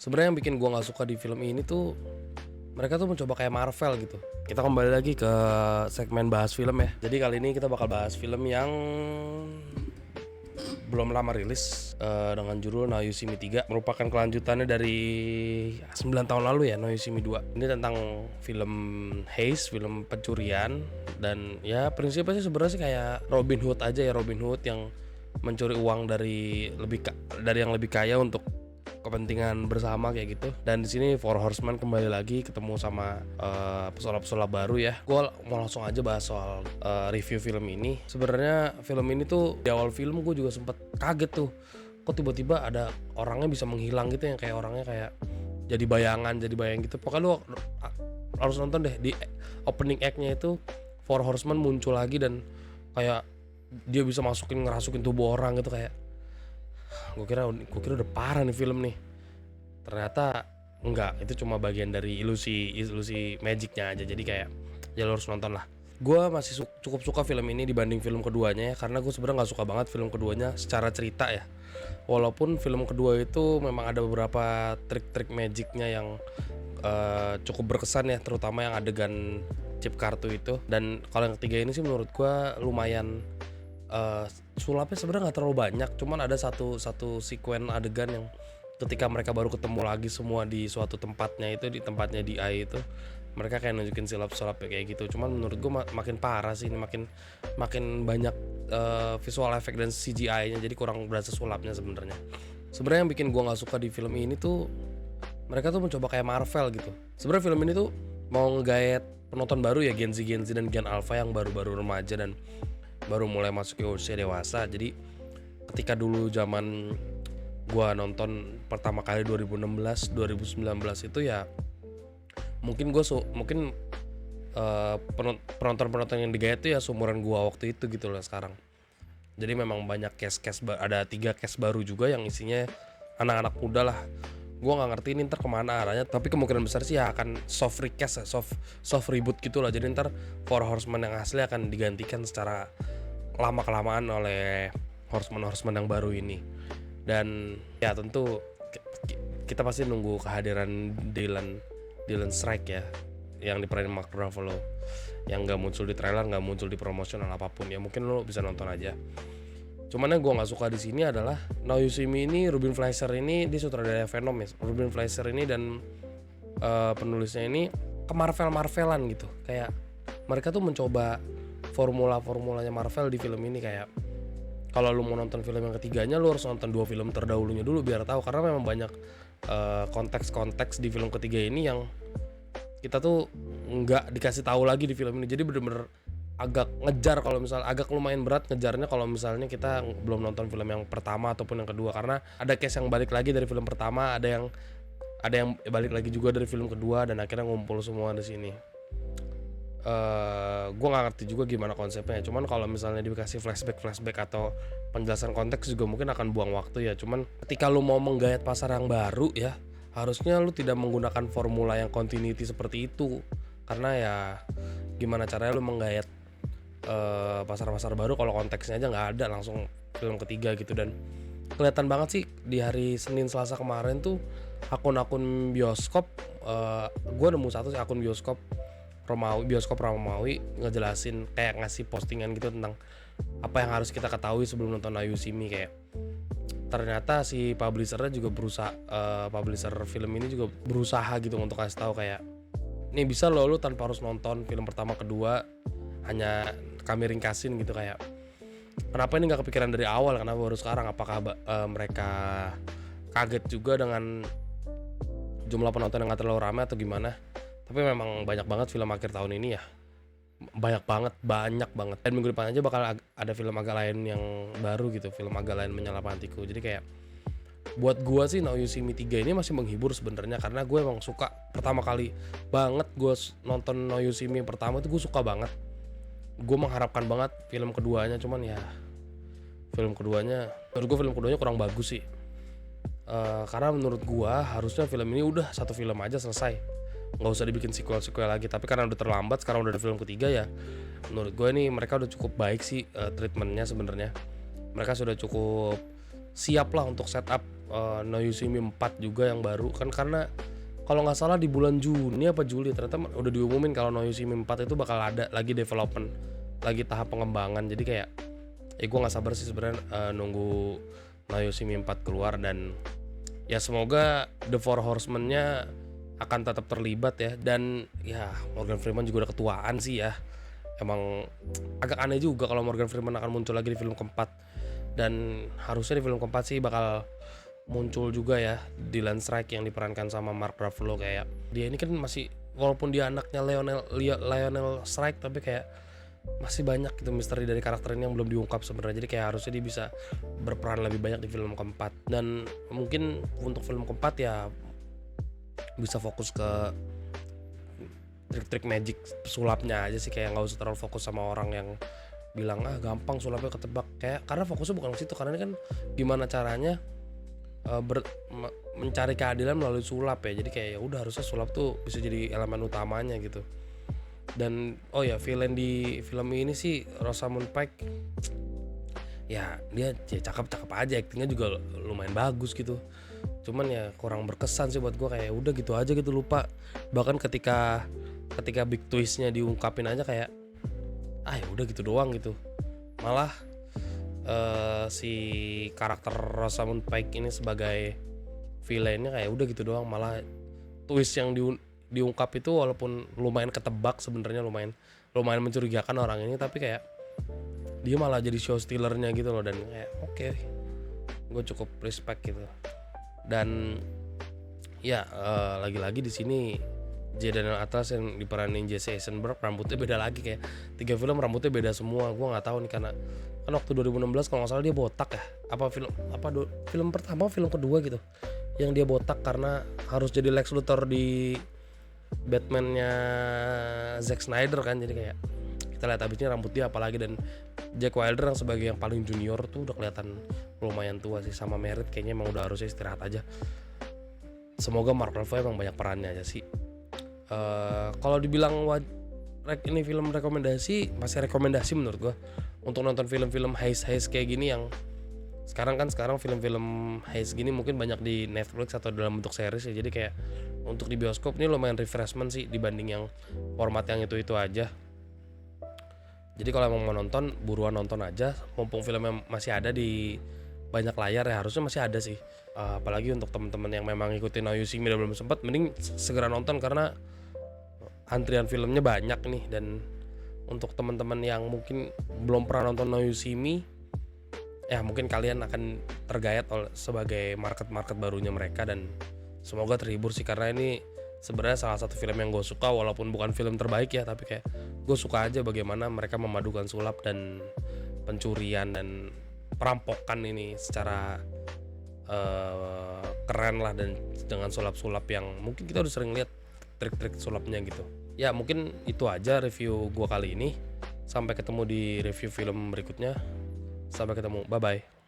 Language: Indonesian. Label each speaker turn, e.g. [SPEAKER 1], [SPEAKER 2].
[SPEAKER 1] Sebenarnya yang bikin gua nggak suka di film ini tuh, mereka tuh mencoba kayak Marvel gitu. Kita kembali lagi ke segmen bahas film ya. Jadi kali ini kita bakal bahas film yang belum lama rilis, dengan judul Now You See Me 3. Merupakan kelanjutannya dari 9 tahun lalu ya, Now You See Me 2. Ini tentang film heist, film pencurian. Dan ya prinsipnya sih sebenarnya sih kayak Robin Hood aja ya, Robin Hood yang mencuri uang dari yang lebih kaya untuk kepentingan bersama kayak gitu. Dan di sini Four Horsemen kembali lagi ketemu sama pesulap-pesulap baru ya. Gue mau langsung aja bahas soal review film ini. Sebenarnya film ini tuh di awal film gue juga sempet kaget tuh, kok tiba-tiba ada orangnya bisa menghilang gitu, yang kayak orangnya kayak jadi bayangan gitu. Pokoknya lu harus nonton deh. Di opening act-nya itu Four Horsemen muncul lagi dan kayak dia bisa ngerasukin tubuh orang gitu. Kayak gue kira udah parah nih film nih. Ternyata enggak, itu cuma bagian dari ilusi magicnya aja. Jadi kayak ya lo harus nonton lah. Gue masih cukup suka film ini dibanding film keduanya ya, karena gue sebenarnya nggak suka banget film keduanya secara cerita ya. Walaupun film kedua itu memang ada beberapa trik-trik magicnya yang cukup berkesan ya, terutama yang adegan chip kartu itu. Dan kalau yang ketiga ini sih menurut gue lumayan, sulapnya sebenarnya nggak terlalu banyak, cuman ada satu sekuen adegan yang ketika mereka baru ketemu lagi semua di suatu tempatnya itu, di tempatnya di AI itu, mereka kayak nunjukin sulap kayak gitu. Cuman menurut gue makin parah sih ini, makin banyak visual effect dan CGI-nya, jadi kurang berasa sulapnya sebenarnya. Sebenarnya yang bikin gue nggak suka di film ini tuh, mereka tuh mencoba kayak Marvel gitu. Sebenarnya film ini tuh mau ngegaet penonton baru ya, Gen Z dan Gen Alpha yang baru-baru remaja dan baru mulai masuk ke usia dewasa. Jadi ketika dulu zaman gua nonton pertama kali 2016 2019 itu ya, mungkin penonton yang digaya itu ya seumuran gua waktu itu gitu loh sekarang. Jadi memang banyak cast ada 3 cast baru juga yang isinya anak-anak muda lah. Gua nggak ngerti ini ntar kemana arahnya, tapi kemungkinan besar sih ya akan soft recast ya, soft reboot gitu lah. Jadi ntar Four Horsemen yang asli akan digantikan secara lama-kelamaan oleh Horsemen yang baru ini. Dan ya tentu kita pasti nunggu kehadiran Dylan Strike ya, yang diperanin Mark Ruffalo, yang gak muncul di trailer, gak muncul di promosional apapun ya. Mungkin lo bisa nonton aja. Cuman yang gue nggak suka di sini adalah Now You See Me ini, Ruben Fleischer ini, dia sutradara Venom ya. Ruben Fleischer ini dan penulisnya ini ke Marvelan gitu. Kayak mereka tuh mencoba formulanya Marvel di film ini. Kayak kalau lu mau nonton film yang ketiganya, lu harus nonton 2 film terdahulunya dulu biar tahu, karena memang banyak konteks di film ketiga ini yang kita tuh nggak dikasih tahu lagi di film ini. Jadi bener-bener agak ngejar, kalau misalnya agak lumayan berat ngejarnya kalau misalnya kita belum nonton film yang pertama ataupun yang kedua, karena ada case yang balik lagi dari film pertama, ada yang balik lagi juga dari film kedua, dan akhirnya ngumpul semua di sini. Gue nggak ngerti juga gimana konsepnya. Cuman kalau misalnya dikasih flashback atau penjelasan konteks juga mungkin akan buang waktu ya. Cuman ketika lu mau menggayat pasar yang baru ya, harusnya lu tidak menggunakan formula yang continuity seperti itu. Karena ya gimana caranya lu menggayat pasar baru kalau konteksnya aja nggak ada langsung film ketiga gitu. Dan kelihatan banget sih di hari Senin Selasa kemarin tuh akun-akun bioskop, gue nemu satu sih akun bioskop Romawi ngejelasin, kayak ngasih postingan gitu tentang apa yang harus kita ketahui sebelum nonton Now You See Me. Kayak ternyata si publishernya juga publisher film ini juga berusaha gitu untuk kasih tahu kayak, nih bisa lo lu tanpa harus nonton film pertama kedua, hanya kami ringkasin gitu. Kayak kenapa ini nggak kepikiran dari awal, kenapa baru sekarang? Apakah mereka kaget juga dengan jumlah penonton yang nggak terlalu ramai atau gimana? Tapi memang banyak banget film akhir tahun ini ya, banyak banget. Dan minggu depan aja bakal ada film agak lain yang baru gitu, film agak lain menyalakan hatiku. Jadi kayak buat gue sih Now You See Me 3 ini masih menghibur sebenarnya, karena gue emang suka. Pertama kali banget gue nonton Now You See Me pertama itu gue suka banget. Gue mengharapkan banget film keduanya, cuman ya menurut gue film keduanya kurang bagus sih. Karena menurut gue harusnya film ini udah satu film aja selesai, nggak usah dibikin sequel lagi. Tapi karena udah terlambat, sekarang udah ada film ketiga ya, menurut gue nih mereka udah cukup baik sih treatmentnya sebenarnya. Mereka sudah cukup siap lah untuk setup No You See Me 4 juga yang baru kan, karena kalau nggak salah di bulan Juni apa Juli ternyata udah diumumin kalau No You See Me 4 itu bakal ada lagi development, lagi tahap pengembangan. Jadi kayak gue nggak sabar sih sebenarnya nunggu No You See Me 4 keluar, dan ya semoga The Four Horsemen-nya akan tetap terlibat ya. Dan ya Morgan Freeman juga udah ketuaan sih ya, emang agak aneh juga kalau Morgan Freeman akan muncul lagi di film keempat. Dan harusnya di film keempat sih bakal muncul juga ya Dylan Strike yang diperankan sama Mark Ruffalo. Kayak dia ini kan masih, walaupun dia anaknya Lionel Strike, tapi kayak masih banyak gitu misteri dari karakter ini yang belum diungkap sebenarnya. Jadi kayak harusnya dia bisa berperan lebih banyak di film keempat. Dan mungkin untuk film keempat ya bisa fokus ke trik-trik magic sulapnya aja sih, kayak nggak usah terlalu fokus sama orang yang bilang gampang sulapnya ketebak, kayak karena fokusnya bukan ke situ. Karena ini kan gimana caranya mencari keadilan melalui sulap ya. Jadi kayak ya udah, harusnya sulap tuh bisa jadi elemen utamanya gitu. Dan oh ya, villain di film ini sih Rosamund Pike, ya dia cakep aja, aktingnya juga lumayan bagus gitu. Cuman ya kurang berkesan sih buat gue, kayak udah gitu aja gitu, lupa. Bahkan ketika big twistnya diungkapin aja kayak ya udah gitu doang gitu. Malah si karakter Rosamund Pike ini sebagai villainnya kayak udah gitu doang. Malah twist yang diungkap itu walaupun lumayan ketebak sebenarnya, lumayan mencurigakan orang ini, tapi kayak dia malah jadi show stealernya gitu loh. Dan kayak oke, gue cukup respect gitu. Dan ya lagi-lagi di sini Daniel Atlas yang diperanin Jesse Eisenberg, rambutnya beda lagi, kayak 3 film rambutnya beda semua. Gue nggak tahu nih, karena kan waktu 2016 kalau nggak salah dia botak ya, film pertama film kedua gitu yang dia botak karena harus jadi Lex Luthor di Batman-nya Zack Snyder kan. Jadi kayak kita lihat abisnya rambut dia apalagi. Dan Jack Wilder yang sebagai yang paling junior tuh udah kelihatan lumayan tua sih, sama Merritt kayaknya emang udah harusnya istirahat aja. Semoga Mark Ruffalo emang banyak perannya aja sih. Kalau dibilang ini film rekomendasi, masih rekomendasi menurut gue untuk nonton film-film heist kayak gini. Yang sekarang film-film heist gini mungkin banyak di Netflix atau dalam bentuk series ya. Jadi kayak untuk di bioskop ini lumayan refreshment sih dibanding yang format yang itu aja. Jadi kalau emang mau nonton, buruan nonton aja, mumpung filmnya masih ada di banyak layar ya, harusnya masih ada sih. Apalagi untuk teman-teman yang memang ngikutin Now You See Me dan belum sempat, mending segera nonton karena antrian filmnya banyak nih. Dan untuk teman-teman yang mungkin belum pernah nonton Now You See Me, ya mungkin kalian akan tergayat sebagai market barunya mereka. Dan semoga terhibur sih, karena ini sebenarnya salah satu film yang gue suka, walaupun bukan film terbaik ya, tapi kayak gue suka aja bagaimana mereka memadukan sulap dan pencurian dan perampokan ini secara keren lah, dan dengan sulap-sulap yang mungkin kita udah sering lihat trik-trik sulapnya gitu. Ya mungkin itu aja review gue kali ini. Sampai ketemu di review film berikutnya. Sampai ketemu, bye bye.